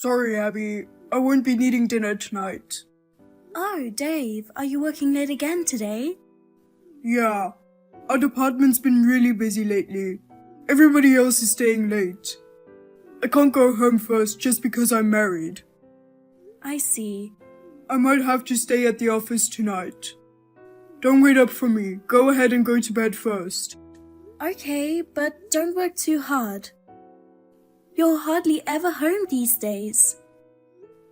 Sorry, Abby. I won't be needing dinner tonight. Oh, Dave, are you working late again today? Yeah. Our department's been really busy lately. Everybody else is staying late. I can't go home first just because I'm married. I see. I might have to stay at the office tonight. Don't wait up for me. Go ahead and go to bed first. Okay, but don't work too hard. You're hardly ever home these days.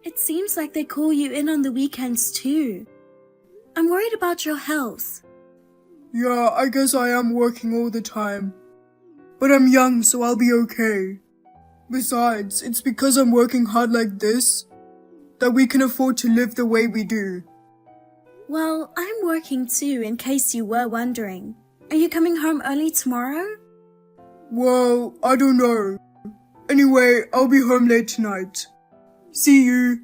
It seems like they call you in on the weekends too. I'm worried about your health. Yeah, I guess I am working all the time. But I'm young, so I'll be okay. Besides, it's because I'm working hard like this that we can afford to live the way we do. Well, I'm working too, in case you were wondering. Are you coming home early tomorrow? Well, I don't know. Anyway, I'll be home late tonight. See you.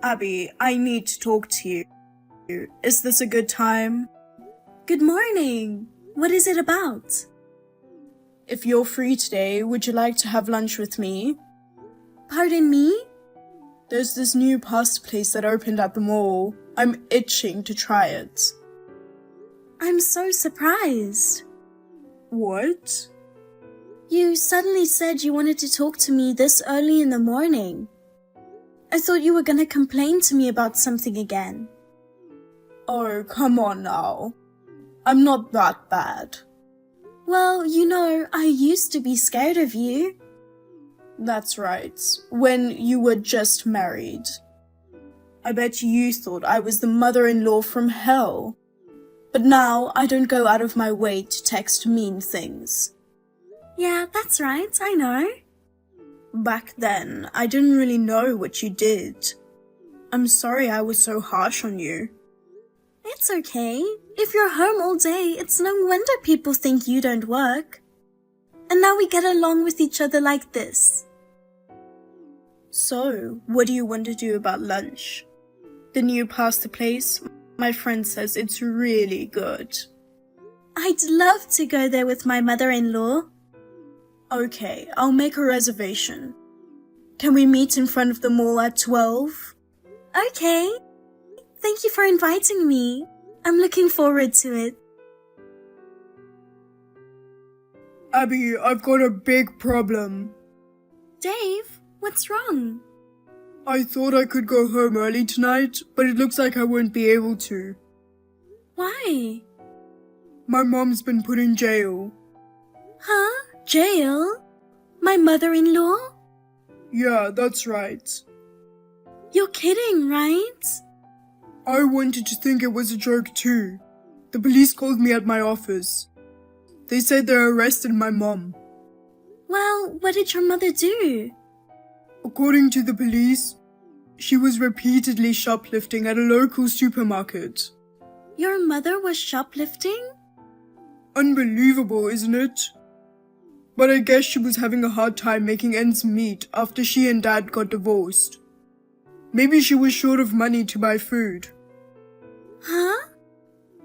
Abby, I need to talk to you. Is this a good time? Good morning. What is it about? If you're free today, would you like to have lunch with me? Pardon me? There's this new pasta place that opened at the mall. I'm itching to try it. I'm so surprised. What? You suddenly said you wanted to talk to me this early in the morning. I thought you were gonna complain to me about something again. Oh, come on now. I'm not that bad. Well, I used to be scared of you. That's right, when you were just married. I bet you thought I was the mother-in-law from hell. But now I don't go out of my way to text mean things. Yeah, that's right, I know. Back then, I didn't really know what you did. I'm sorry I was so harsh on you. It's okay. If you're home all day, it's no wonder people think you don't work. And now we get along with each other like this. So, what do you want to do about lunch? The new pasta place, my friend says it's really good. I'd love to go there with my mother-in-law. Okay, I'll make a reservation. Can we meet in front of the mall at 12? Okay. Thank you for inviting me. I'm looking forward to it. Abby, I've got a big problem. Dave, what's wrong? I thought I could go home early tonight, but it looks like I won't be able to. Why? My mom's been put in jail. Huh? Jail? My mother-in-law? Yeah, that's right. You're kidding, right? I wanted to think it was a joke too. The police called me at my office. They said they arrested my mom. Well, what did your mother do? According to the police, she was repeatedly shoplifting at a local supermarket. Your mother was shoplifting? Unbelievable, isn't it? But I guess she was having a hard time making ends meet after she and Dad got divorced. Maybe she was short of money to buy food. Huh?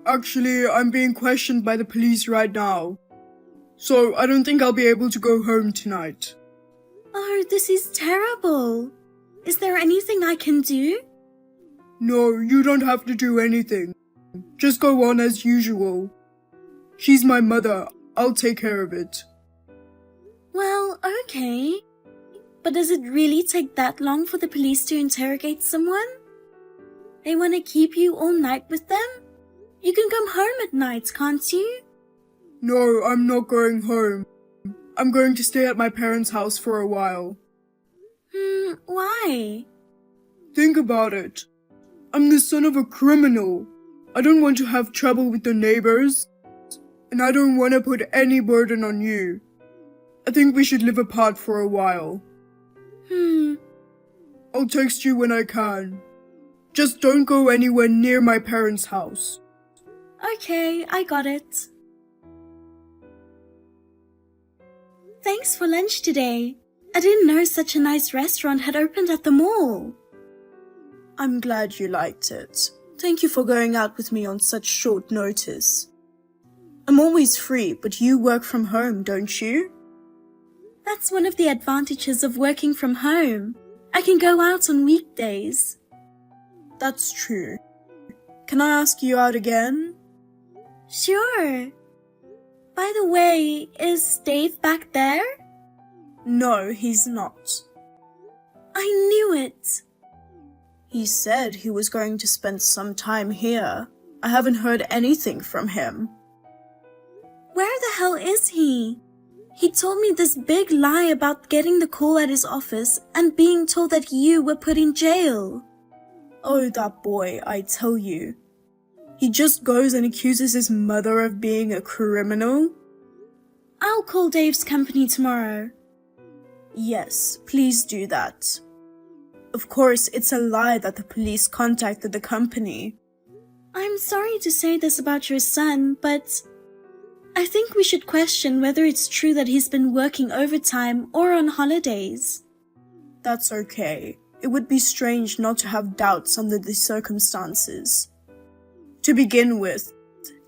Actually, I'm being questioned by the police right now. So I don't think I'll be able to go home tonight. Oh, this is terrible. Is there anything I can do? No, you don't have to do anything. Just go on as usual. She's my mother. I'll take care of it. Well, okay. But does it really take that long for the police to interrogate someone? They want to keep you all night with them? You can come home at night, can't you? No, I'm not going home. I'm going to stay at my parents' house for a while. Why? Think about it. I'm the son of a criminal. I don't want to have trouble with the neighbors. And I don't want to put any burden on you. I think we should live apart for a while. I'll text you when I can. Just don't go anywhere near my parents' house. Okay, I got it. Thanks for lunch today. I didn't know such a nice restaurant had opened at the mall. I'm glad you liked it. Thank you for going out with me on such short notice. I'm always free, but you work from home, don't you? That's one of the advantages of working from home. I can go out on weekdays. That's true. Can I ask you out again? Sure. By the way, is Dave back there? No, he's not. I knew it. He said he was going to spend some time here. I haven't heard anything from him. Where the hell is he? He told me this big lie about getting the call at his office and being told that you were put in jail. Oh, that boy, I tell you. He just goes and accuses his mother of being a criminal. I'll call Dave's company tomorrow. Yes, please do that. Of course, it's a lie that the police contacted the company. I'm sorry to say this about your son, but I think we should question whether it's true that he's been working overtime or on holidays. That's okay. It would be strange not to have doubts under the circumstances. To begin with,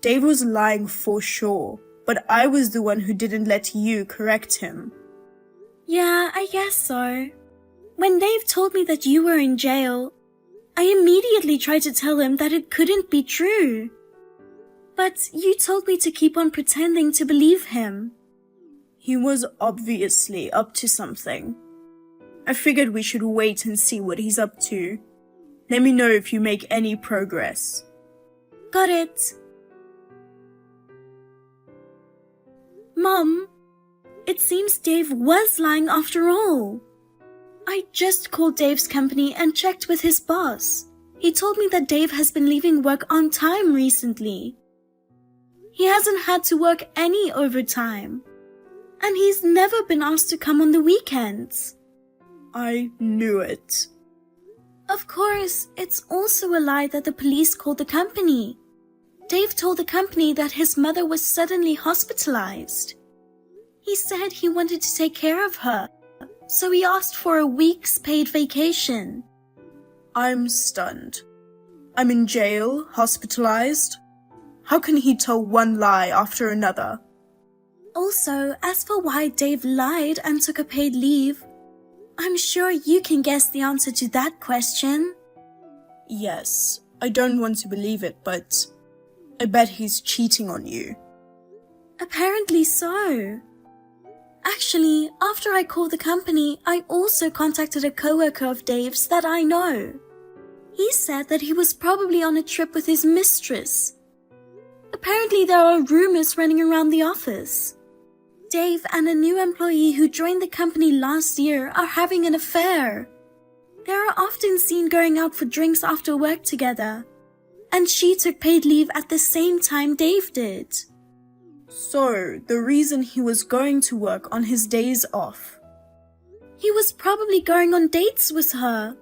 Dave was lying for sure, but I was the one who didn't let you correct him. Yeah, I guess so. When Dave told me that you were in jail, I immediately tried to tell him that it couldn't be true. But you told me to keep on pretending to believe him. He was obviously up to something. I figured we should wait and see what he's up to. Let me know if you make any progress. Got it. Mom, it seems Dave was lying after all. I just called Dave's company and checked with his boss. He told me that Dave has been leaving work on time recently. He hasn't had to work any overtime. And he's never been asked to come on the weekends. I knew it. Of course, it's also a lie that the police called the company. Dave told the company that his mother was suddenly hospitalized. He said he wanted to take care of her, so he asked for a week's paid vacation. I'm stunned. I'm in jail, hospitalized. How can he tell one lie after another? Also, as for why Dave lied and took a paid leave, I'm sure you can guess the answer to that question. Yes, I don't want to believe it, but I bet he's cheating on you. Apparently so. Actually, after I called the company, I also contacted a coworker of Dave's that I know. He said that he was probably on a trip with his mistress. Apparently there are rumors running around the office. Dave and a new employee who joined the company last year are having an affair. They are often seen going out for drinks after work together. And she took paid leave at the same time Dave did. So, the reason he was going to work on his days off. He was probably going on dates with her.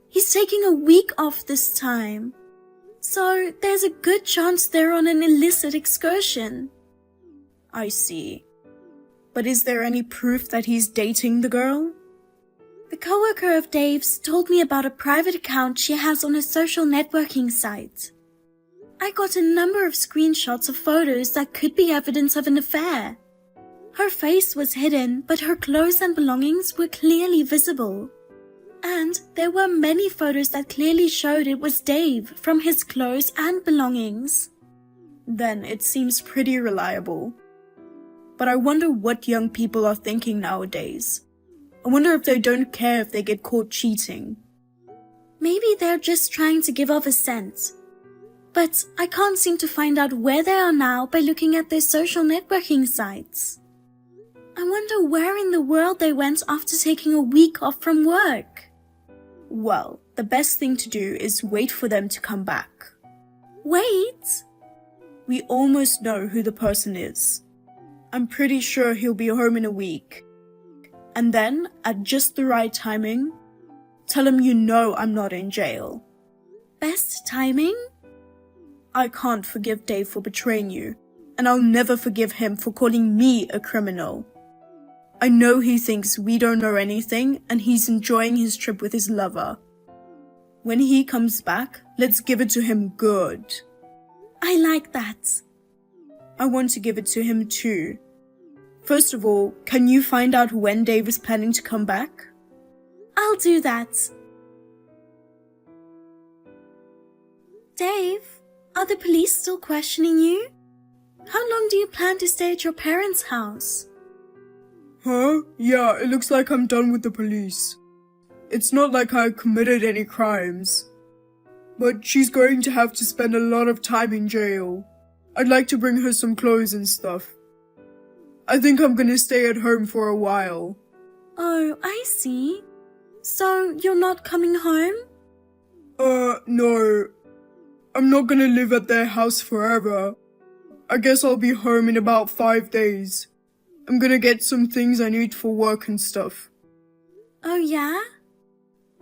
He's taking a week off this time. So, there's a good chance they're on an illicit excursion. I see. But is there any proof that he's dating the girl? The coworker of Dave's told me about a private account she has on a social networking site. I got a number of screenshots of photos that could be evidence of an affair. Her face was hidden, but her clothes and belongings were clearly visible. And there were many photos that clearly showed it was Dave from his clothes and belongings. Then it seems pretty reliable. But I wonder what young people are thinking nowadays. I wonder if they don't care if they get caught cheating. Maybe they're just trying to give off a scent. But I can't seem to find out where they are now by looking at their social networking sites. I wonder where in the world they went after taking a week off from work. Well, the best thing to do is wait for them to come back. Wait? We almost know who the person is. I'm pretty sure he'll be home in a week. And then, at just the right timing, tell him you know I'm not in jail. Best timing? I can't forgive Dave for betraying you, and I'll never forgive him for calling me a criminal. I know he thinks we don't know anything, and he's enjoying his trip with his lover. When he comes back, let's give it to him good. I like that. I want to give it to him too. First of all, can you find out when Dave is planning to come back? I'll do that. Dave, are the police still questioning you? How long do you plan to stay at your parents' house? Huh? Yeah, it looks like I'm done with the police. It's not like I committed any crimes. But she's going to have to spend a lot of time in jail. I'd like to bring her some clothes and stuff. I think I'm gonna stay at home for a while. Oh, I see. So, you're not coming home? No. I'm not gonna live at their house forever. I guess I'll be home in about 5 days. I'm gonna get some things I need for work and stuff. Oh, yeah?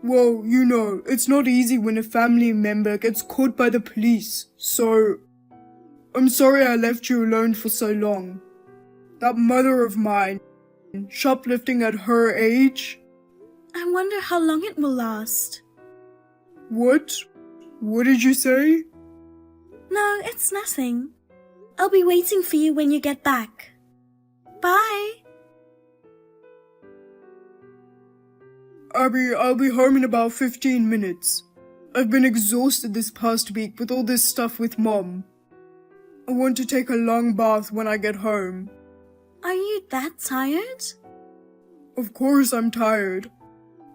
Well, you know, it's not easy when a family member gets caught by the police, so... I'm sorry I left you alone for so long. That mother of mine, shoplifting at her age? I wonder how long it will last. What? What did you say? No, it's nothing. I'll be waiting for you when you get back. Bye. Abby, I'll be home in about 15 minutes. I've been exhausted this past week with all this stuff with Mom. I want to take a long bath when I get home. Are you that tired? Of course I'm tired.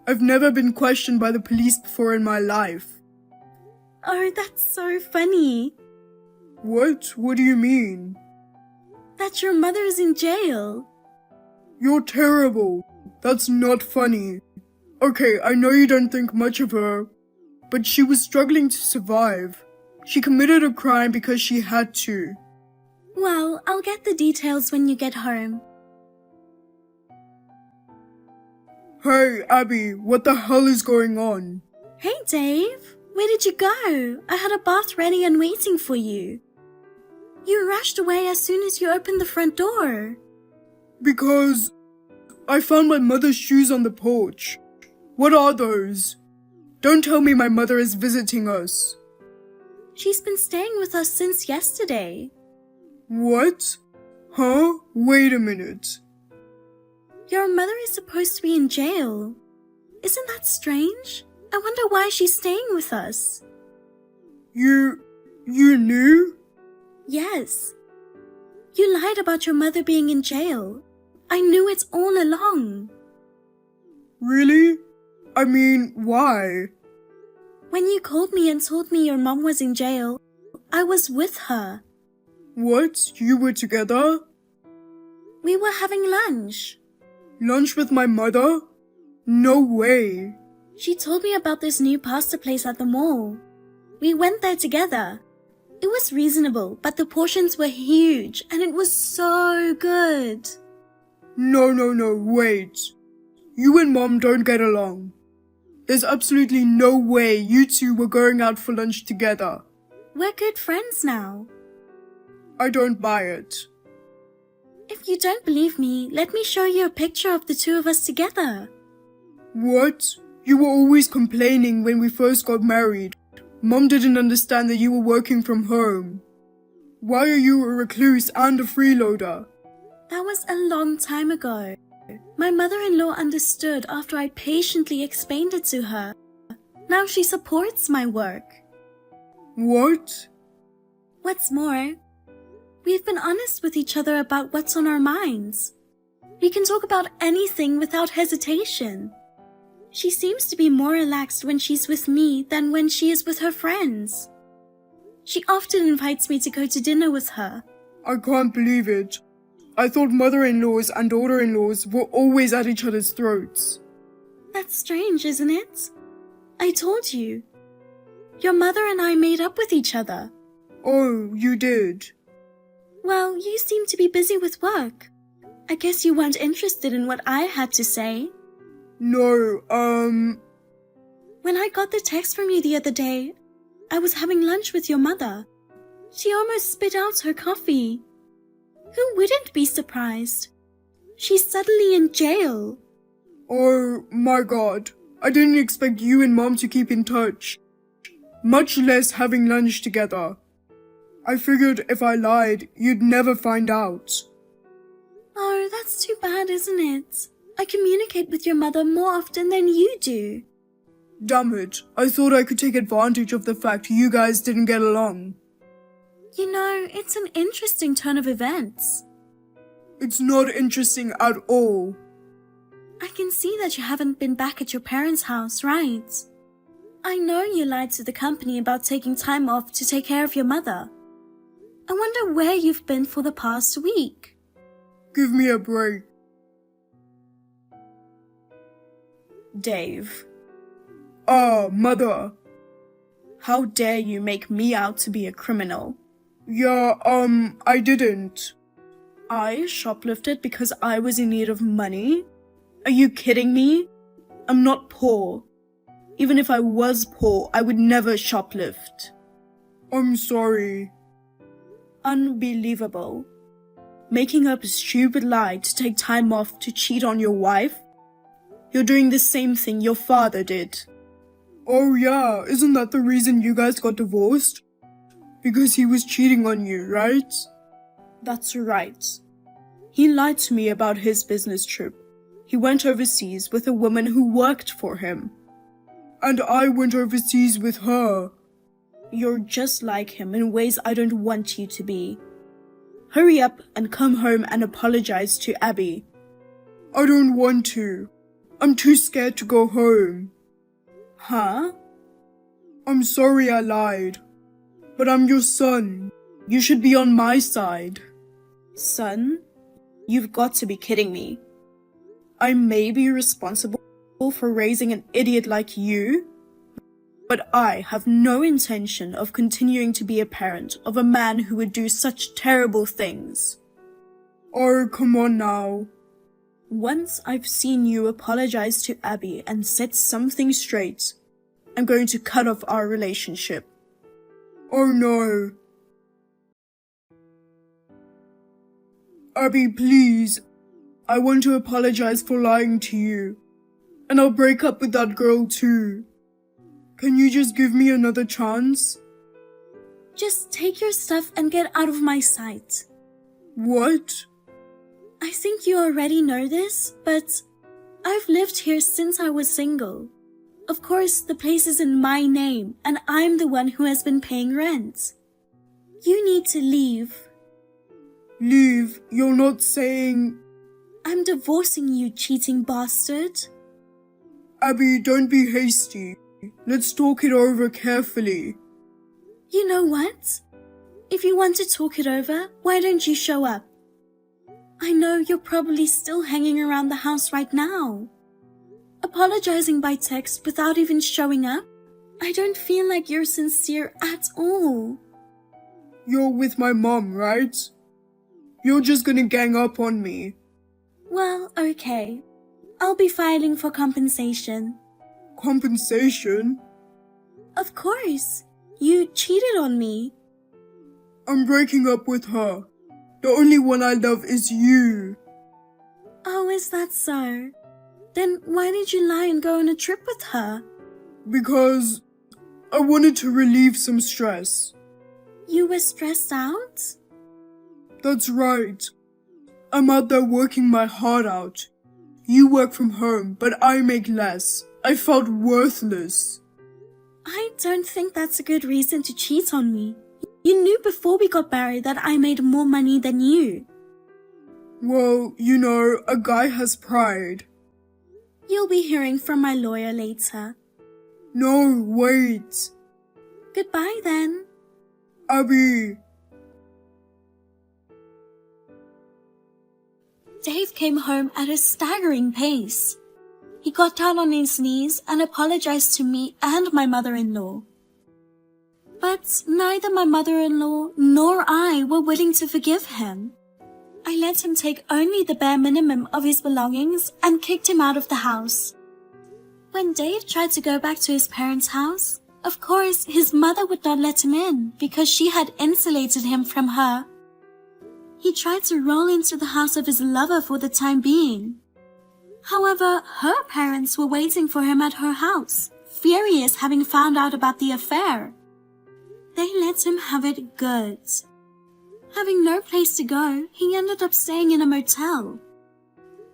I've never been questioned by the police before in my life. Oh, that's so funny. What? What do you mean? That your mother is in jail. You're terrible. That's not funny. Okay, I know you don't think much of her, but she was struggling to survive. She committed a crime because she had to. Well, I'll get the details when you get home. Hey, Abby, what the hell is going on? Hey, Dave. Where did you go? I had a bath ready and waiting for you. You rushed away as soon as you opened the front door. Because I found my mother's shoes on the porch. What are those? Don't tell me my mother is visiting us. She's been staying with us since yesterday. What? Huh? Wait a minute. Your mother is supposed to be in jail. Isn't that strange? I wonder why she's staying with us. You knew? Yes. You lied about your mother being in jail. I knew it all along. Really? I mean, why? When you called me and told me your mom was in jail, I was with her. What? You were together? We were having lunch. Lunch with my mother? No way. She told me about this new pasta place at the mall. We went there together. It was reasonable, but the portions were huge and it was so good. No, wait. You and Mom don't get along. There's absolutely no way you two were going out for lunch together. We're good friends now. I don't buy it. If you don't believe me, let me show you a picture of the two of us together. What? You were always complaining when we first got married. Mom didn't understand that you were working from home. Why are you a recluse and a freeloader? That was a long time ago. My mother-in-law understood after I patiently explained it to her. Now she supports my work. What? What's more, we've been honest with each other about what's on our minds. We can talk about anything without hesitation. She seems to be more relaxed when she's with me than when she is with her friends. She often invites me to go to dinner with her. I can't believe it. I thought mother-in-laws and daughter-in-laws were always at each other's throats. That's strange, isn't it? I told you. Your mother and I made up with each other. Oh, you did? Well, you seem to be busy with work. I guess you weren't interested in what I had to say. No, When I got the text from you the other day, I was having lunch with your mother. She almost spit out her coffee. Who wouldn't be surprised? She's suddenly in jail. Oh my God. I didn't expect you and Mom to keep in touch. Much less having lunch together. I figured if I lied, you'd never find out. Oh, that's too bad, isn't it? I communicate with your mother more often than you do. Damn it, I thought I could take advantage of the fact you guys didn't get along. You know, it's an interesting turn of events. It's not interesting at all. I can see that you haven't been back at your parents' house, right? I know you lied to the company about taking time off to take care of your mother. I wonder where you've been for the past week. Give me a break. Dave, Mother. how dare you make me out to be a criminal? Yeah, I didn't. I shoplifted because I was in need of money? Are you kidding me? I'm not poor. Even if I was poor, I would never shoplift. I'm sorry. Unbelievable. Making up a stupid lie to take time off to cheat on your wife? You're doing the same thing your father did. Oh yeah, isn't that the reason you guys got divorced? Because he was cheating on you, right? That's right. He lied to me about his business trip. He went overseas with a woman who worked for him. And I went overseas with her. You're just like him in ways I don't want you to be. Hurry up and come home and apologize to Abby. I don't want to. I'm too scared to go home. Huh? I'm sorry I lied. But I'm your son. You should be on my side. Son? You've got to be kidding me. I may be responsible for raising an idiot like you, but I have no intention of continuing to be a parent of a man who would do such terrible things. Oh, come on now. Once I've seen you apologize to Abby and set something straight, I'm going to cut off our relationship. Oh no. Abby, please. I want to apologize for lying to you. And I'll break up with that girl too. Can you just give me another chance? Just take your stuff and get out of my sight. What? I think you already know this, but I've lived here since I was single. Of course, the place is in my name, and I'm the one who has been paying rent. You need to leave. Leave? You're not saying... I'm divorcing you, cheating bastard. Abby, don't be hasty. Let's talk it over carefully. You know what? If you want to talk it over, why don't you show up? I know you're probably still hanging around the house right now. Apologizing by text without even showing up? I don't feel like you're sincere at all. You're with my mom, right? You're just gonna gang up on me. Well, okay. I'll be filing for compensation. Compensation? Of course. You cheated on me. I'm breaking up with her. The only one I love is you. Oh, is that so? Then why did you lie and go on a trip with her? Because I wanted to relieve some stress. You were stressed out? That's right. I'm out there working my heart out. You work from home, but I make less. I felt worthless. I don't think that's a good reason to cheat on me. You knew before we got married that I made more money than you. Well, you know, a guy has pride. You'll be hearing from my lawyer later. No, wait. Goodbye then. Abby. Dave came home at a staggering pace. He got down on his knees and apologized to me and my mother-in-law. But neither my mother-in-law nor I were willing to forgive him. I let him take only the bare minimum of his belongings and kicked him out of the house. When Dave tried to go back to his parents' house, of course his mother would not let him in because she had insulated him from her. He tried to roll into the house of his lover for the time being. However, her parents were waiting for him at her house, furious having found out about the affair. They let him have it good. Having no place to go, he ended up staying in a motel.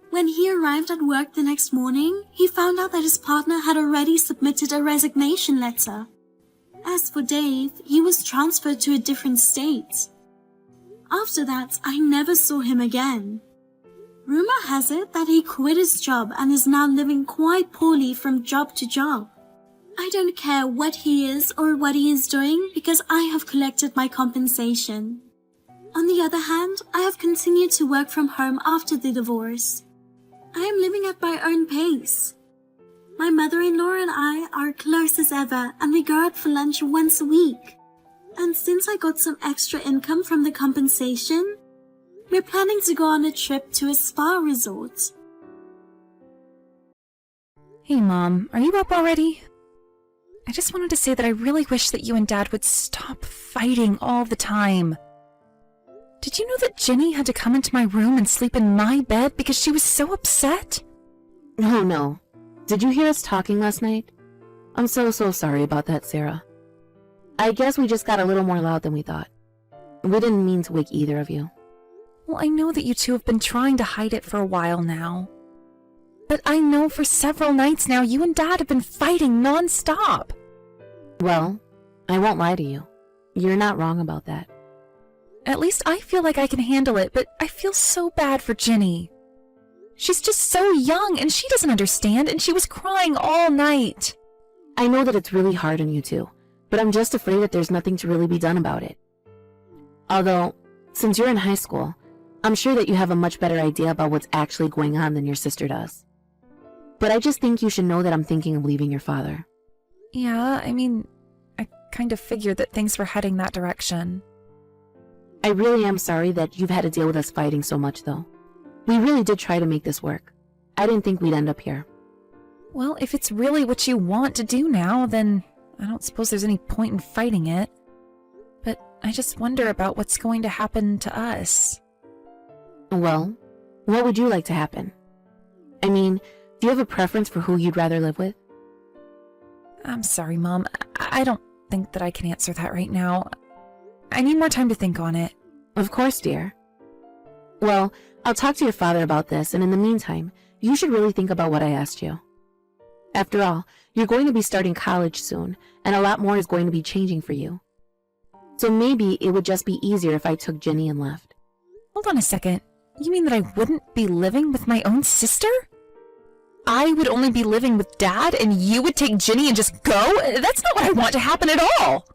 When he arrived at work the next morning, he found out that his partner had already submitted a resignation letter. As for Dave, he was transferred to a different state. After that, I never saw him again. Rumor has it that he quit his job and is now living quite poorly from job to job. I don't care what he is or what he is doing because I have collected my compensation. On the other hand, I have continued to work from home after the divorce. I am living at my own pace. My mother-in-law and I are close as ever and we go out for lunch once a week. And since I got some extra income from the compensation, we're planning to go on a trip to a spa resort. Hey Mom, are you up already? I just wanted to say that I really wish that you and Dad would stop fighting all the time. Did you know that Ginny had to come into my room and sleep in my bed because she was so upset? Oh no. Did you hear us talking last night? I'm so sorry about that, Sarah. I guess we just got a little more loud than we thought. We didn't mean to wake either of you. Well, I know that you two have been trying to hide it for a while now. But I know for several nights now you and Dad have been fighting non-stop. Well, I won't lie to you. You're not wrong about that. At least I feel like I can handle it, but I feel so bad for Ginny. She's just so young and she doesn't understand and she was crying all night. I know that it's really hard on you two, but I'm just afraid that there's nothing to really be done about it. Although, since you're in high school, I'm sure that you have a much better idea about what's actually going on than your sister does. But I just think you should know that I'm thinking of leaving your father. Yeah, I mean, I kind of figured that things were heading that direction. I really am sorry that you've had to deal with us fighting so much, though. We really did try to make this work. I didn't think we'd end up here. Well, if it's really what you want to do now, then I don't suppose there's any point in fighting it. But I just wonder about what's going to happen to us. Well, what would you like to happen? I mean, do you have a preference for who you'd rather live with? I'm sorry, Mom. I don't think that I can answer that right now. I need more time to think on it. Of course, dear. Well, I'll talk to your father about this, and in the meantime, you should really think about what I asked you. After all, you're going to be starting college soon, and a lot more is going to be changing for you. So maybe it would just be easier if I took Ginny and left. Hold on a second. You mean that I wouldn't be living with my own sister? I would only be living with Dad, and you would take Ginny and just go? That's not what I want to happen at all!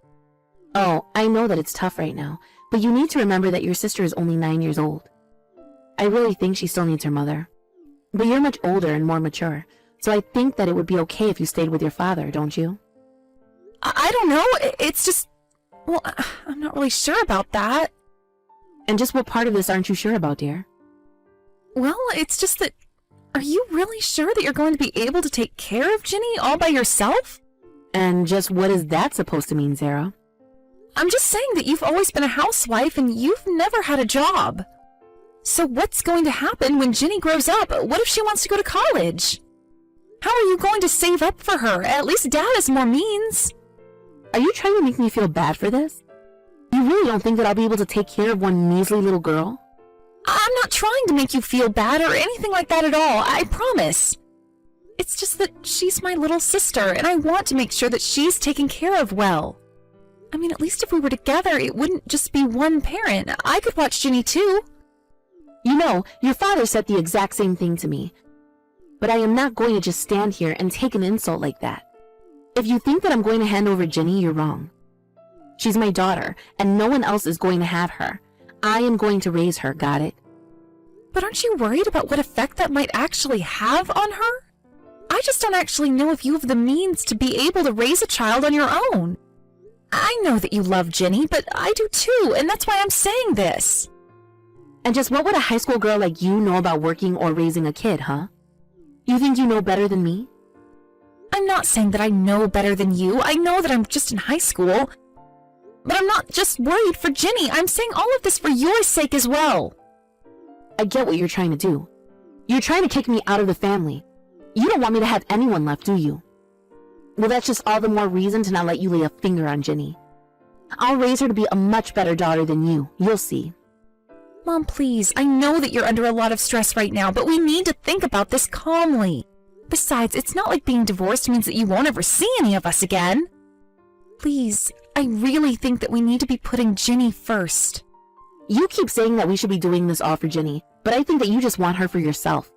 Oh, I know that it's tough right now, but you need to remember that your sister is only 9 years old. I really think she still needs her mother. But you're much older and more mature, so I think that it would be okay if you stayed with your father, don't you? I don't know. It's just... Well, I'm not really sure about that. And just what part of this aren't you sure about, dear? Well, it's just that... Are you really sure that you're going to be able to take care of Ginny all by yourself? And just what is that supposed to mean, Sarah? I'm just saying that you've always been a housewife and you've never had a job. So what's going to happen when Ginny grows up? What if she wants to go to college? How are you going to save up for her? At least Dad has more means. Are you trying to make me feel bad for this? You really don't think that I'll be able to take care of one measly little girl? I'm not trying to make you feel bad or anything like that at all, I promise. It's just that she's my little sister, and I want to make sure that she's taken care of well. I mean, at least if we were together, it wouldn't just be one parent. I could watch Ginny too. You know, your father said the exact same thing to me. But I am not going to just stand here and take an insult like that. If you think that I'm going to hand over Ginny, you're wrong. She's my daughter, and no one else is going to have her. I am going to raise her, got it? But aren't you worried about what effect that might actually have on her? I just don't actually know if you have the means to be able to raise a child on your own. I know that you love Ginny, but I do too, and that's why I'm saying this. And just what would a high school girl like you know about working or raising a kid, huh? You think you know better than me? I'm not saying that I know better than you. I know that I'm just in high school. But I'm not just worried for Ginny. I'm saying all of this for your sake as well. I get what you're trying to do. You're trying to kick me out of the family. You don't want me to have anyone left, do you? Well, that's just all the more reason to not let you lay a finger on Ginny. I'll raise her to be a much better daughter than you. You'll see. Mom, please, I know that you're under a lot of stress right now, but we need to think about this calmly. Besides, it's not like being divorced means that you won't ever see any of us again. Please, I really think that we need to be putting Ginny first. You keep saying that we should be doing this all for Ginny, but I think that you just want her for yourself.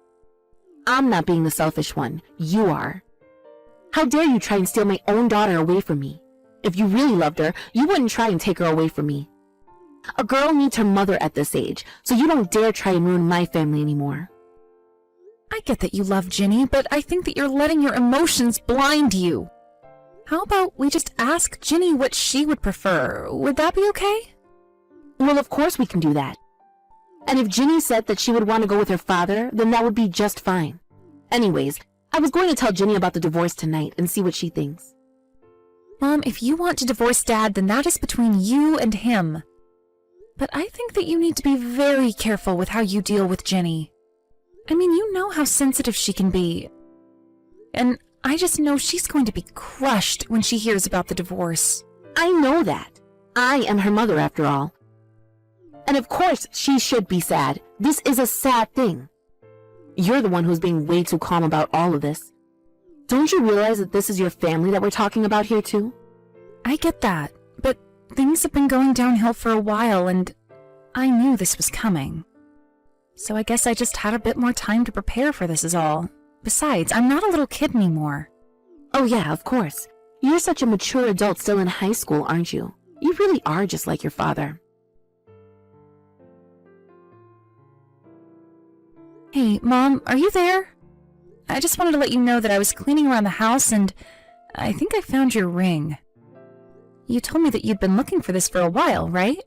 I'm not being the selfish one. You are. How dare you try and steal my own daughter away from me? If you really loved her, you wouldn't try and take her away from me. A girl needs her mother at this age, so you don't dare try and ruin my family anymore. I get that you love Ginny, but I think that you're letting your emotions blind you. How about we just ask Ginny what she would prefer? Would that be okay? Well, of course we can do that. And if Ginny said that she would want to go with her father, then that would be just fine. Anyways, I was going to tell Ginny about the divorce tonight and see what she thinks. Mom, if you want to divorce Dad, then that is between you and him. But I think that you need to be very careful with how you deal with Ginny. I mean, you know how sensitive she can be. And I just know she's going to be crushed when she hears about the divorce. I know that. I am her mother after all. And of course she should be sad. This is a sad thing. You're the one who's being way too calm about all of this. Don't you realize that this is your family that we're talking about here too? I get that, but things have been going downhill for a while and I knew this was coming. So I guess I just had a bit more time to prepare for this is all. Besides, I'm not a little kid anymore. Oh yeah, of course. You're such a mature adult still in high school, aren't you? You really are just like your father. Hey, Mom, are you there? I just wanted to let you know that I was cleaning around the house and I think I found your ring. You told me that you'd been looking for this for a while, right?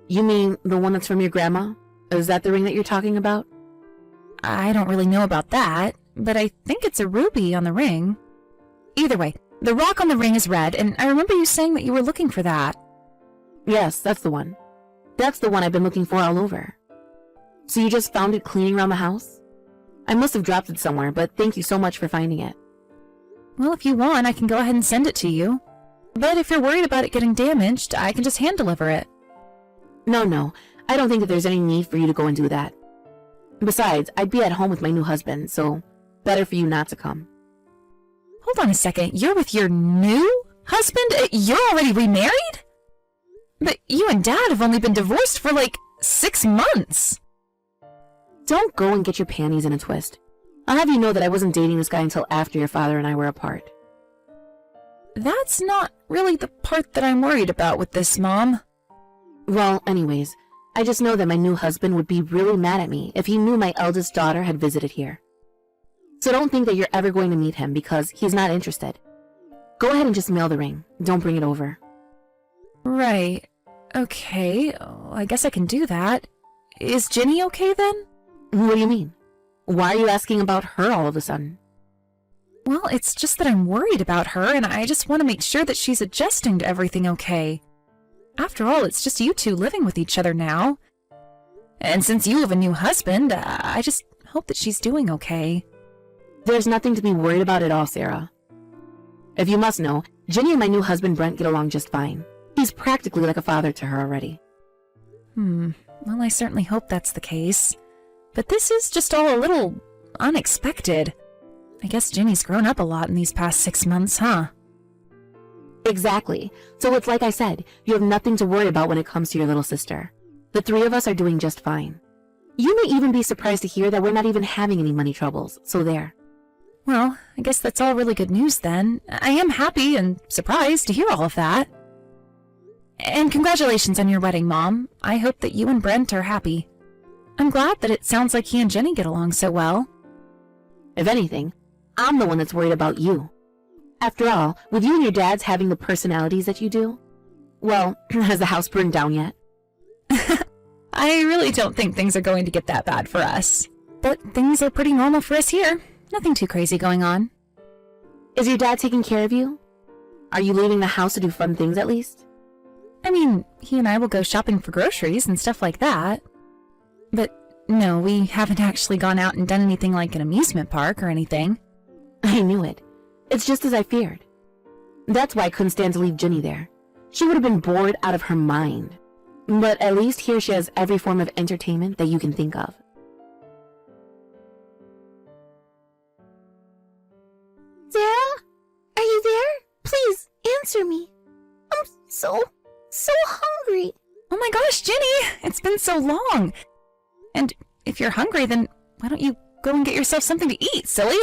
You mean the one that's from your grandma? Is that the ring that you're talking about? I don't really know about that, but I think it's a ruby on the ring. Either way, the rock on the ring is red, and I remember you saying that you were looking for that. Yes, that's the one. That's the one I've been looking for all over. So you just found it cleaning around the house? I must have dropped it somewhere, but thank you so much for finding it. Well, if you want, I can go ahead and send it to you. But if you're worried about it getting damaged, I can just hand deliver it. No, I don't think that there's any need for you to go and do that. Besides, I'd be at home with my new husband, so better for you not to come. Hold on a second, you're with your new husband? You're already remarried? But you and Dad have only been divorced for like 6 months. Don't go and get your panties in a twist. I'll have you know that I wasn't dating this guy until after your father and I were apart. That's not really the part that I'm worried about with this, Mom. Well, anyways, I just know that my new husband would be really mad at me if he knew my eldest daughter had visited here. So don't think that you're ever going to meet him because he's not interested. Go ahead and just mail the ring. Don't bring it over. Right. Okay, I guess I can do that. Is Ginny okay then? What do you mean? Why are you asking about her all of a sudden? Well, it's just that I'm worried about her, and I just want to make sure that she's adjusting to everything okay. After all, it's just you two living with each other now. And since you have a new husband, I just hope that she's doing okay. There's nothing to be worried about at all, Sarah. If you must know, Ginny and my new husband Brent get along just fine. He's practically like a father to her already. Well, I certainly hope that's the case. But this is just all a little unexpected. I guess Ginny's grown up a lot in these past 6 months, huh? Exactly. So it's like I said, you have nothing to worry about when it comes to your little sister. The 3 of us are doing just fine. You may even be surprised to hear that we're not even having any money troubles, so there. Well, I guess that's all really good news then. I am happy and surprised to hear all of that. And congratulations on your wedding, Mom. I hope that you and Brent are happy. I'm glad that it sounds like he and Jenny get along so well. If anything, I'm the one that's worried about you. After all, with you and your dads having the personalities that you do, well, has the house burned down yet? I really don't think things are going to get that bad for us. But things are pretty normal for us here. Nothing too crazy going on. Is your dad taking care of you? Are you leaving the house to do fun things at least? I mean, he and I will go shopping for groceries and stuff like that. But no, we haven't actually gone out and done anything like an amusement park or anything. I knew it. It's just as I feared. That's why I couldn't stand to leave Ginny there. she would have been bored out of her mind. But at least here she has every form of entertainment that you can think of. Sarah? Are you there? Please, answer me. I'm so hungry. Oh my gosh, Ginny! It's been so long! And if you're hungry, then why don't you go and get yourself something to eat, silly?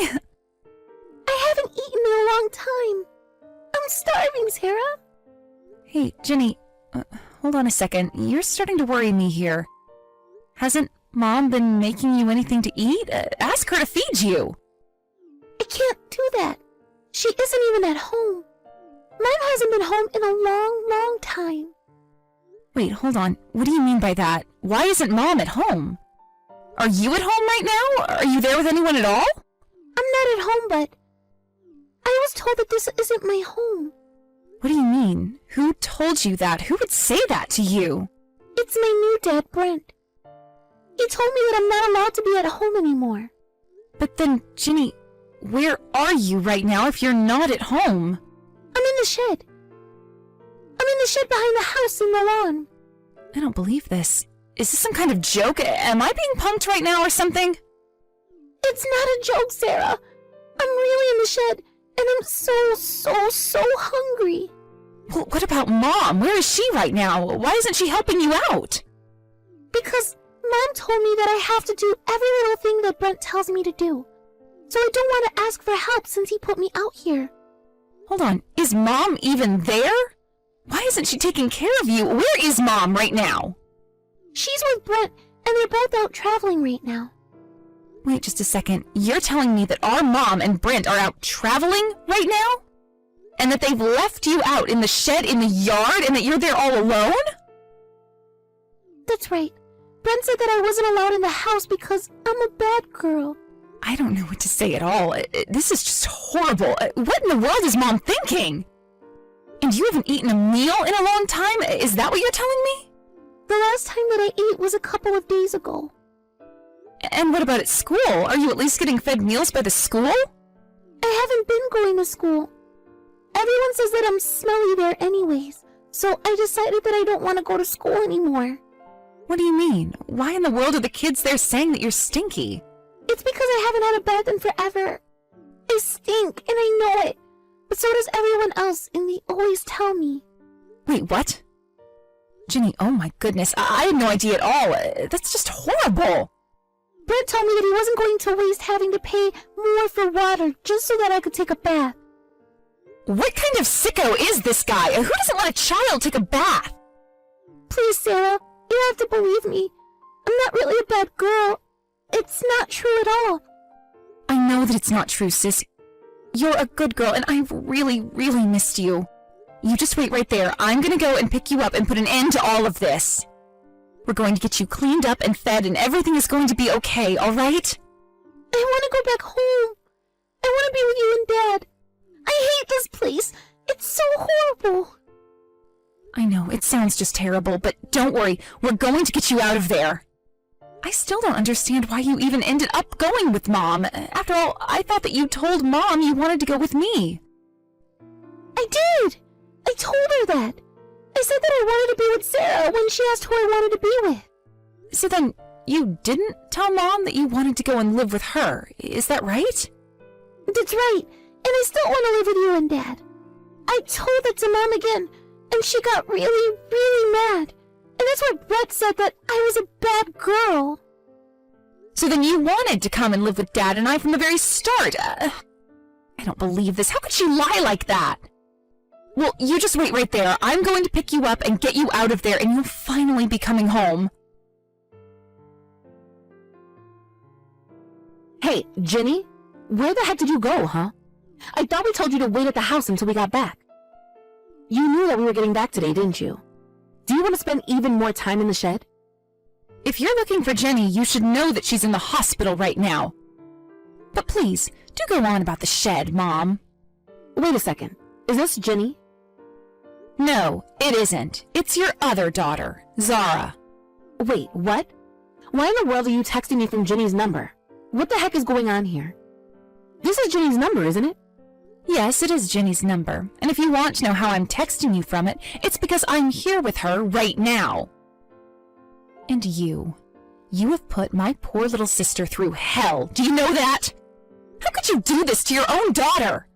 I haven't eaten in a long time. I'm starving, Sarah. Hey, Ginny, hold on a second. You're starting to worry me here. Hasn't Mom been making you anything to eat? Ask her to feed you. I can't do that. She isn't even at home. Mom hasn't been home in a long time. Wait, hold on. What do you mean by that? Why isn't Mom at home? Are you at home right now? Are you there with anyone at all? I'm not at home, but I was told that this isn't my home. What do you mean? Who told you that? Who would say that to you? It's my new dad, Brent. He told me that I'm not allowed to be at home anymore. But then, Ginny, where are you right now if you're not at home? I'm in the shed. I'm in the shed behind the house in the lawn. I don't believe this. Is this some kind of joke? Am I being punked right now or something? It's not a joke, Sarah. I'm really in the shed, and I'm so hungry. Well, what about Mom? Where is she right now? Why isn't she helping you out? Because Mom told me that I have to do every little thing that Brent tells me to do. So I don't want to ask for help since he put me out here. Hold on, is Mom even there? Why isn't she taking care of you? Where is Mom right now? She's with Brent, and they're both out traveling right now. Wait just a second. You're telling me that our Mom and Brent are out traveling right now? And that they've left you out in the shed in the yard and that you're there all alone? That's right. Brent said that I wasn't allowed in the house because I'm a bad girl. I don't know what to say at all. This is just horrible. What in the world is Mom thinking? And you haven't eaten a meal in a long time? Is that what you're telling me? The last time that I ate was a couple of days ago. And what about at school? Are you at least getting fed meals by the school? I haven't been going to school. Everyone says that I'm smelly there anyways, so I decided that I don't want to go to school anymore. What do you mean? Why in the world are the kids there saying that you're stinky? It's because I haven't had a bath in forever. I stink, and I know it. But so does everyone else, and they always tell me. Wait, what? Ginny, oh my goodness, I had no idea at all. That's just horrible. Brent told me that he wasn't going to waste having to pay more for water just so that I could take a bath. What kind of sicko is this guy? Who doesn't let a child take a bath? Please, Sarah, you have to believe me. I'm not really a bad girl. It's not true at all. I know that it's not true, sis. You're a good girl, and I've really missed you. You just wait right there. I'm gonna go and pick you up and put an end to all of this. We're going to get you cleaned up and fed, and everything is going to be okay, alright? I want to go back home. I want to be with you and Dad. I hate this place. It's so horrible. I know, it sounds just terrible, but don't worry. We're going to get you out of there. I still don't understand why you even ended up going with Mom. After all, I thought that you told Mom you wanted to go with me. I did. I told her that. I said that I wanted to be with Sarah when she asked who I wanted to be with. So then, you didn't tell Mom that you wanted to go and live with her, is that right? That's right, and I still want to live with you and Dad. I told that to Mom again, and she got really mad. And that's why Brett said that I was a bad girl. So then you wanted to come and live with Dad and I from the very start. I don't believe this. How could she lie like that? Well, you just wait right there. I'm going to pick you up and get you out of there, and you'll finally be coming home. Hey, Ginny? Where the heck did you go, huh? I thought we told you to wait at the house until we got back. You knew that we were getting back today, didn't you? Do you want to spend even more time in the shed? If you're looking for Jenny, you should know that she's in the hospital right now. But please, do go on about the shed, Mom. Wait a second. Is this Ginny? No, it isn't. It's your other daughter, Zara. Wait, what? Why in the world are you texting me from Ginny's number? What the heck is going on here? This is Ginny's number, isn't it? Yes, it is Jenny's number, and if you want to know how I'm texting you from it, it's because I'm here with her right now. And you have put my poor little sister through hell, do you know that? How could you do this to your own daughter?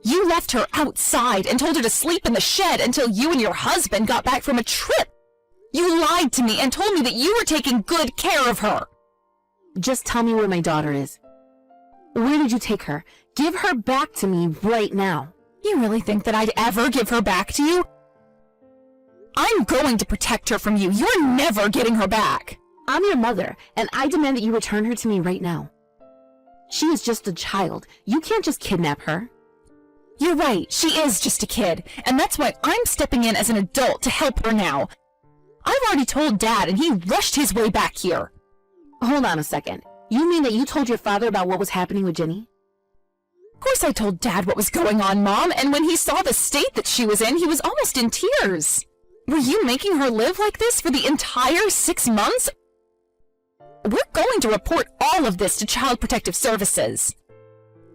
You left her outside and told her to sleep in the shed until you and your husband got back from a trip. You lied to me and told me that you were taking good care of her. Just tell me where my daughter is. Where did you take her? Give her back to me right now. You really think that I'd ever give her back to you? I'm going to protect her from you. You're never getting her back. I'm your mother, and I demand that you return her to me right now. She is just a child. You can't just kidnap her. You're right, she is just a kid, and that's why I'm stepping in as an adult to help her now. I've already told Dad, and he rushed his way back here. Hold on a second. You mean that you told your father about what was happening with Jenny? Of course I told Dad what was going on, Mom, and when he saw the state that she was in, he was almost in tears. Were you making her live like this for the entire 6 months? We're going to report all of this to Child Protective Services.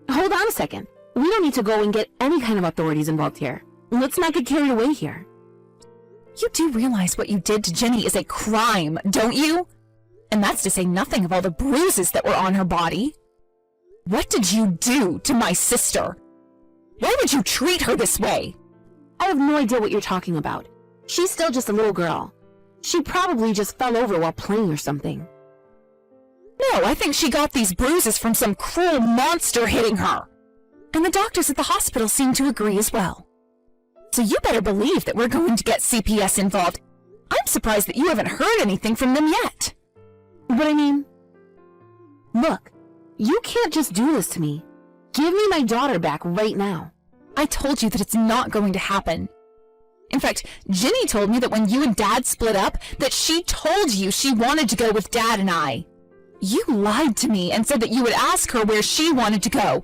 Hold on a second. We don't need to go and get any kind of authorities involved here. Let's not get carried away here. You do realize what you did to Jenny is a crime, don't you? And that's to say nothing of all the bruises that were on her body. What did you do to my sister? Why would you treat her this way? I have no idea what you're talking about. She's still just a little girl. She probably just fell over while playing or something. No, I think she got these bruises from some cruel monster hitting her. And the doctors at the hospital seem to agree as well. So you better believe that we're going to get CPS involved. I'm surprised that you haven't heard anything from them yet. But I mean, look, you can't just do this to me. Give me my daughter back right now. I told you that it's not going to happen. In fact, Jenny told me that when you and Dad split up, that she told you she wanted to go with Dad and I. You lied to me and said that you would ask her where she wanted to go.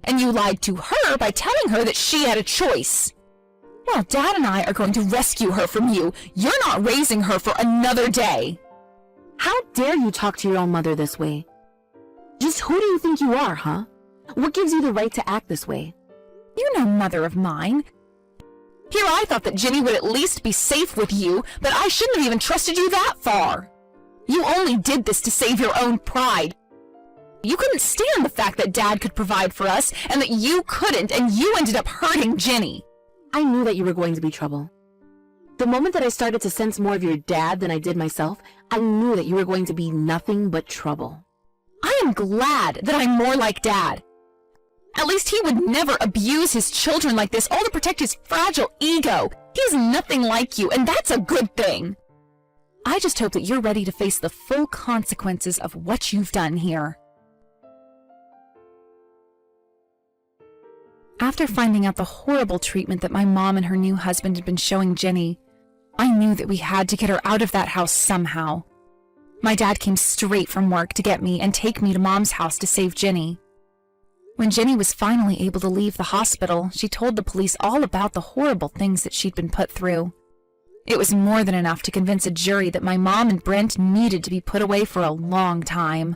And you lied to her by telling her that she had a choice. Well, Dad and I are going to rescue her from you. You're not raising her for another day. How dare you talk to your own mother this way? Just who do you think you are, huh? What gives you the right to act this way? You're no mother of mine. Here I thought that Jenny would at least be safe with you, but I shouldn't have even trusted you that far. You only did this to save your own pride. You couldn't stand the fact that Dad could provide for us, and that you couldn't, and you ended up hurting Jenny. I knew that you were going to be trouble. The moment that I started to sense more of your dad than I did myself, I knew that you were going to be nothing but trouble. I am glad that I'm more like Dad. At least he would never abuse his children like this, all to protect his fragile ego. He's nothing like you, and that's a good thing. I just hope that you're ready to face the full consequences of what you've done here. After finding out the horrible treatment that my mom and her new husband had been showing Jenny, I knew that we had to get her out of that house somehow. My dad came straight from work to get me and take me to Mom's house to save Jenny. When Jenny was finally able to leave the hospital, she told the police all about the horrible things that she'd been put through. It was more than enough to convince a jury that my mom and Brent needed to be put away for a long time.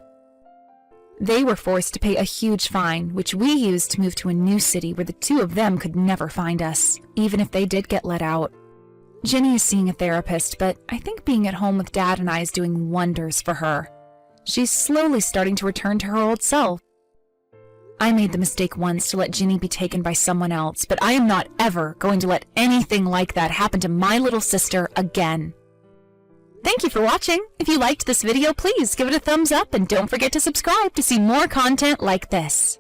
They were forced to pay a huge fine, which we used to move to a new city where the two of them could never find us, even if they did get let out. Jenny is seeing a therapist, but I think being at home with Dad and I is doing wonders for her. She's slowly starting to return to her old self. I made the mistake once to let Jenny be taken by someone else, but I am not ever going to let anything like that happen to my little sister again. Thank you for watching. If you liked this video, please give it a thumbs up and don't forget to subscribe to see more content like this.